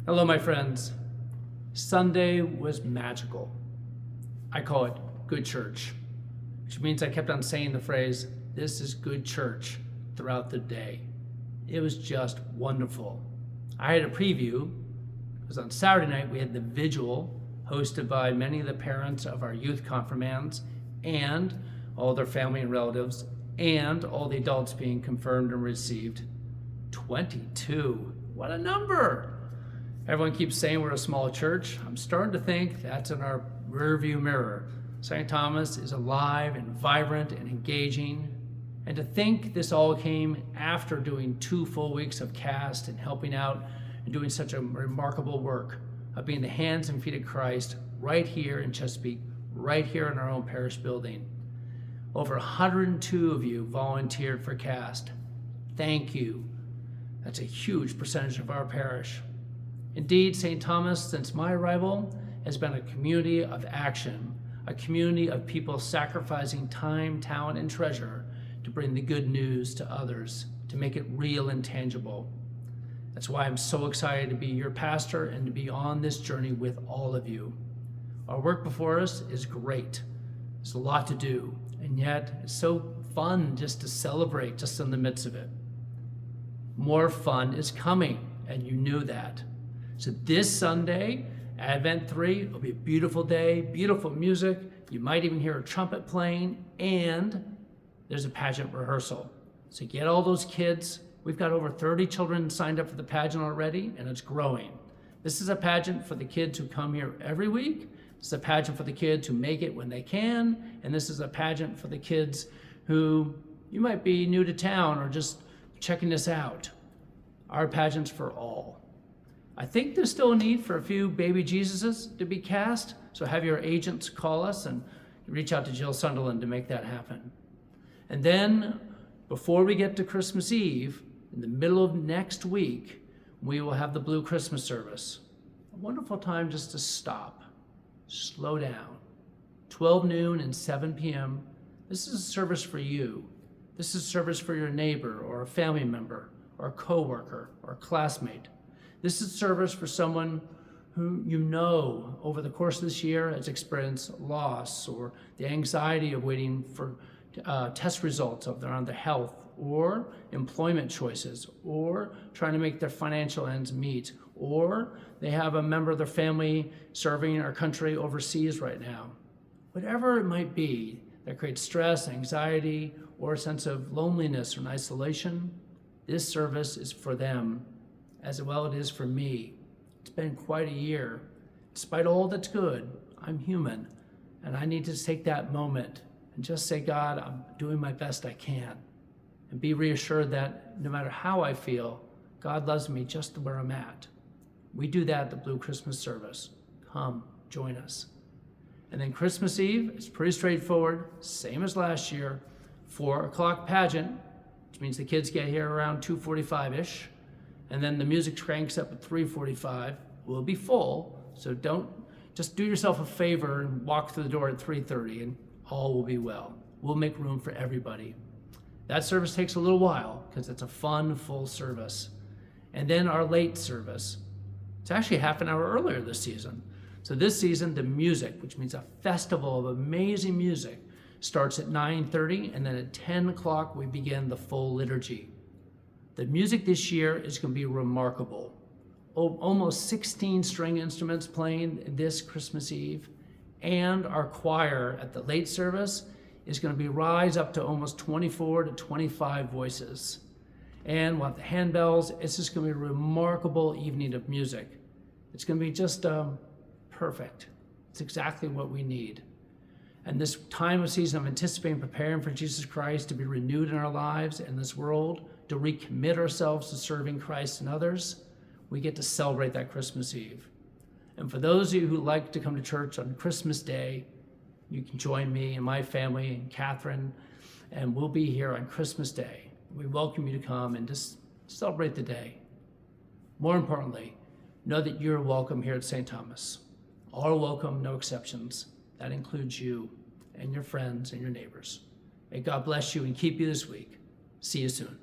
Hello, my friends. Sunday was magical. I call it good church, which means I kept on saying the phrase, "This is good church," throughout the day. It was just wonderful. I had a preview, because on Saturday night we had the vigil hosted by many of the parents of our youth confirmands and all their family and relatives and all the adults being confirmed and received. 22, what a number! Everyone keeps saying we're a small church. I'm starting to think that's in our rearview mirror. St. Thomas is alive and vibrant and engaging. And to think this all came after doing 2 full weeks of cast and helping out and doing such a remarkable work of being the hands and feet of Christ right here in Chesapeake, right here in our own parish building. Over 102 of you volunteered for cast. Thank you. That's a huge percentage of our parish. Indeed, St. Thomas, since my arrival, has been a community of action, a community of people sacrificing time, talent, and treasure to bring the good news to others, to make it real and tangible. That's why I'm so excited to be your pastor and to be on this journey with all of you. Our work before us is great. There's a lot to do, and yet it's so fun just to celebrate just in the midst of it. More fun is coming, and you knew that. So this Sunday, Advent 3, will be a beautiful day, beautiful music. You might even hear a trumpet playing, and there's a pageant rehearsal. So get all those kids. We've got over 30 children signed up for the pageant already, and it's growing. This is a pageant for the kids who come here every week. It's a pageant for the kids who make it when they can, and this is a pageant for the kids who you might be new to town or just checking this out. Our pageant's for all. I think there's still a need for a few baby Jesuses to be cast, so have your agents call us and reach out to Jill Sunderland to make that happen. And then, before we get to Christmas Eve, in the middle of next week, we will have the Blue Christmas service. A wonderful time just to stop, slow down. 12 noon and 7 p.m. This is a service for you. This is a service for your neighbor or a family member or a coworker or a classmate. This is service for someone who you know over the course of this year has experienced loss or the anxiety of waiting for test results on their health or employment choices or trying to make their financial ends meet, or they have a member of their family serving our country overseas right now. Whatever it might be that creates stress, anxiety, or a sense of loneliness or isolation, this service is for them, as well it is for me. It's been quite a year. Despite all that's good, I'm human, and I need to take that moment and just say, God, I'm doing my best I can, and be reassured that no matter how I feel, God loves me just where I'm at. We do that at the Blue Christmas service. Come, join us. And then Christmas Eve is pretty straightforward, same as last year, 4 o'clock pageant, which means the kids get here around 2:45-ish. And then the music cranks up at 3:45. We'll be full, so just do yourself a favor and walk through the door at 3:30 and all will be well. We'll make room for everybody. That service takes a little while because it's a fun, full service. And then our late service. It's actually half an hour earlier this season. So this season, the music, which means a festival of amazing music, starts at 9:30, and then at 10 o'clock we begin the full liturgy. The music this year is going to be remarkable. Almost 16 string instruments playing this Christmas Eve, and our choir at the late service is going to rise up to almost 24 to 25 voices. And we'll have the handbells. It's just going to be a remarkable evening of music. It's going to be just perfect. It's exactly what we need. And this time of season of anticipating, preparing for Jesus Christ to be renewed in our lives in this world, to recommit ourselves to serving Christ and others, we get to celebrate that Christmas Eve. And for those of you who like to come to church on Christmas Day, you can join me and my family and Catherine, and we'll be here on Christmas Day. We welcome you to come and just celebrate the day. More importantly, know that you're welcome here at St. Thomas. All are welcome, no exceptions. That includes you and your friends and your neighbors. May God bless you and keep you this week. See you soon.